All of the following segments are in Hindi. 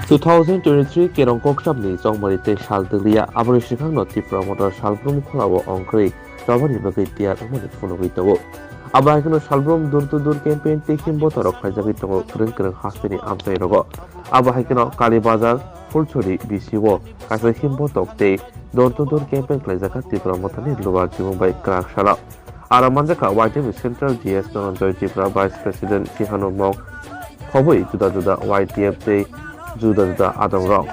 2023 kerong koksamni jongmarite saldelia abori sikhangno Tripura motor salbrum kholabo ongkrei jobani bagui tiar umani phunogui tongo aba ekhano salbrum dur campaign tekim botorok khaijagui tongo kreng hastini amsai rogo aba ekhano Kalibazar Fulchori BCO kaisa himbotok tei dur campaign khlaijaka Tripura motorni lobar jibungbai krakshala ara manjaka YTM Central GS Dhananjay Tripura Vice President Sihano Mong khoboi juda YTF tei juda adong rok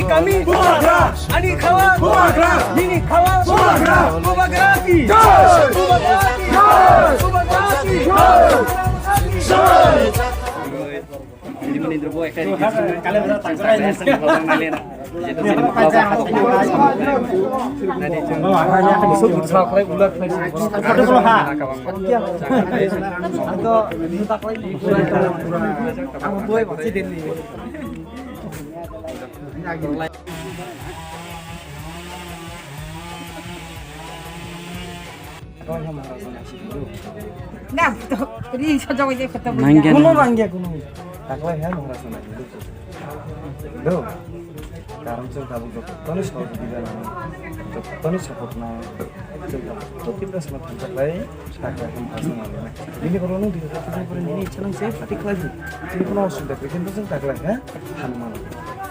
kami ani khawa nini khawa bubagraki jadi menindro boy kan kalian bisa tangkrai ngomong ngalin jadi sini mau nanti hanya disebut sakrai ulat foto puluh ha atau sakrai kamu boy masih deni Nah, ini sejauh ini ketemu. Kuno rangga kuno. Takleh ya merasa lagi itu. Do. Sekarang saya tahu do. Tonis kalau tidak lama. Tonis saputna. To kita sama takleh. Takleh merasa lagi. Ini kalau nunggu di tempat ini channel saya patik lagi. Ini kalau sudah bikin tuh takleh ya. Hanuman.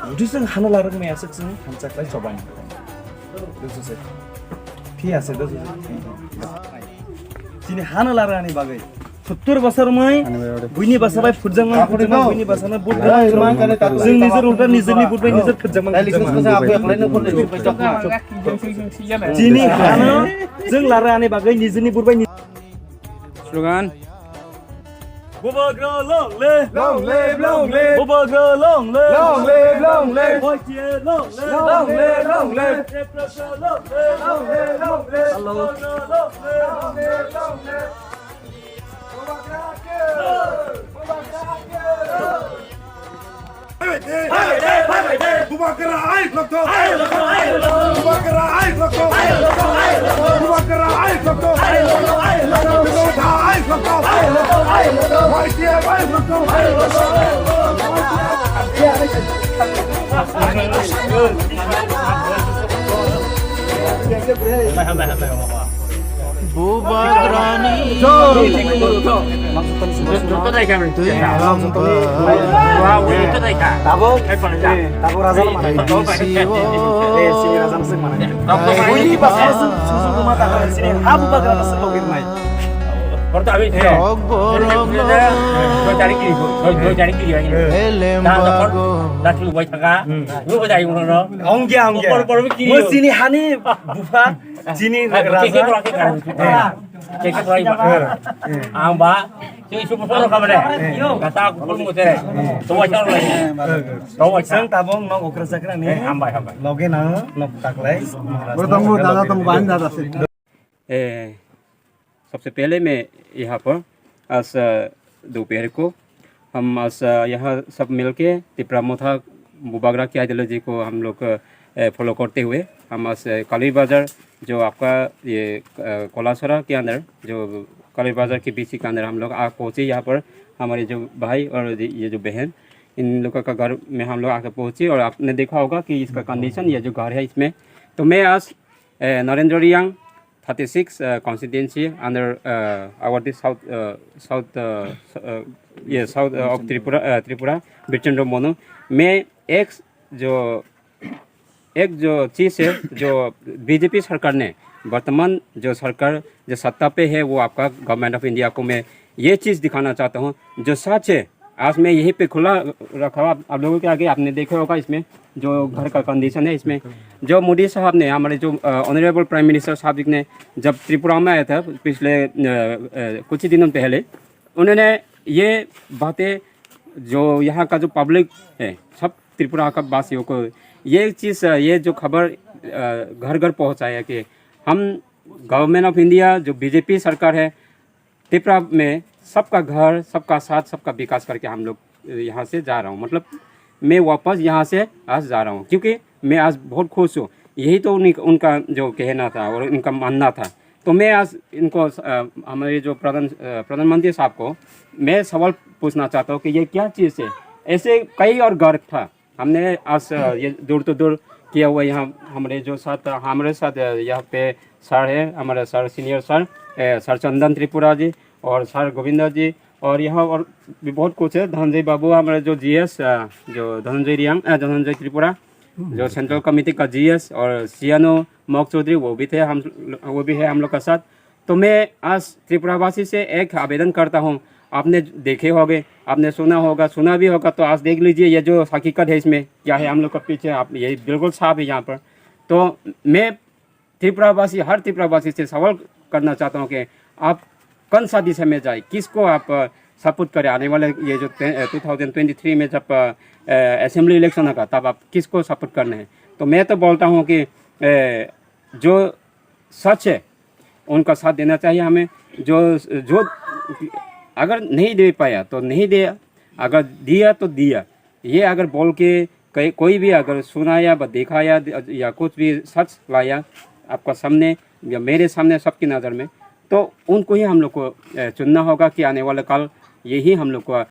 우리는 하늘나라로 매야석승 한짝까지 줘봐요. 그래서 피하세요. 지금 하늘나라 아니 바가이. 70 বছরময় বুইনি বাসাবাই ফুরজাংমান বুইনি বাসানা বুট जों निजर उल्टा निजरनि बुटबाय निजर फोरजांमान जिनि हानो जों लारा आनि बागै निजरनि बुटबाय slogan Bubagra long live, Bubagra long live, YTF long live, Repression long live, Hello. Bubagra ay lokto, Bubagra ay lokto, Bubagra ay lokto, Bubagrani sini hani bufa sini raza cek lagi amba sing super photo kamera kata aku pun mutere semua cara lagi semua sang tabong nong ukrasa kran ni hamba loge na nok taklai bertemu दादा तुम बांध दादा से सबसे पहले मैं यहाँ पर आज दोपहर को हम आज यहाँ सब मिलके त्रिपुरा मोथा बुबाग्रा की आइडियोलॉजी को हम लोग फॉलो करते हुए हम आज काली बाजार जो आपका ये कोलासरा के अंदर जो काली बाजार के बीच के अंदर हम लोग आ पहुँचे यहाँ पर हमारे जो भाई और ये जो बहन इन लोगों का घर में हम लोग आकर पहुँचे और आपने देखा होगा कि इसका कंडीशन ये जो घर है इसमें तो मैं आज Narendra Reang 36 constituency under our this south of Tripura Birchendra Mono में एक जो चीज़ है जो बीजेपी सरकार ने वर्तमान जो सरकार जो सत्ता पे है वो आपका गवर्नमेंट ऑफ इंडिया को मैं ये चीज़ दिखाना चाहता हूँ जो सच है। आज मैं यहीं पे खुला रखा हुआ आप लोगों के आगे, आपने देखा होगा इसमें जो घर का कंडीशन है। इसमें जो मोदी साहब ने, हमारे जो ऑनरेबल प्राइम मिनिस्टर साहब ने जब त्रिपुरा में आया था पिछले कुछ ही दिनों पहले, उन्होंने ये बातें जो यहाँ का जो पब्लिक है सब त्रिपुरा का वासियों को ये चीज़, ये जो खबर घर घर पहुँचाया कि हम गवर्नमेंट ऑफ इंडिया जो बीजेपी सरकार है त्रिपुरा में सबका घर, सबका साथ, सबका विकास करके हम लोग यहाँ से जा रहा हूँ। मतलब मैं वापस यहाँ से आज जा रहा हूँ क्योंकि मैं आज बहुत खुश हूँ। यही तो उनका जो कहना था और उनका मानना था। तो मैं आज इनको हमारे जो प्रधानमंत्री साहब को मैं सवाल पूछना चाहता हूँ कि ये क्या चीज़ है। ऐसे कई और घर था, हमने आज ये दूर तो दूर किया हुआ। यहाँ हमारे साथ यहाँ पे सर है, हमारे सर सीनियर सर चंदन त्रिपुरा जी और सर गोविंदा जी, और यहाँ और भी बहुत कुछ है। धनंजय बाबू हमारे जो जीएस, जो धनंजय त्रिपुरा जो सेंट्रल कमेटी का जीएस, और सियानो मोक चौधरी वो भी है हम लोग का साथ। तो मैं आज त्रिपुरावासी से एक आवेदन करता हूँ। आपने देखे होंगे, आपने सुना भी होगा, तो आज देख लीजिए ये जो हकीकत है इसमें क्या है हम लोग का पीछे। आप ये बिल्कुल साफ है यहाँ पर। तो मैं त्रिपुरावासी, हर त्रिपुरावासी से सवाल करना चाहता हूँ कि आप कौन सा दिशा में जाए, किसको आप सपोर्ट करें। आने वाले ये जो 2023 में जब असेंबली इलेक्शन होगा तब आप किसको सपोर्ट करना है। तो मैं तो बोलता हूँ कि जो सच है उनका साथ देना चाहिए हमें। जो अगर नहीं दे पाया तो नहीं दिया, अगर दिया तो दिया। ये अगर बोल के कोई भी अगर सुनाया व दिखाया या कुछ भी सच लाया आपका सामने या मेरे सामने सबकी नज़र में, तो उनको ही हम लोग को चुनना होगा कि आने वाला कल यही हम लोग को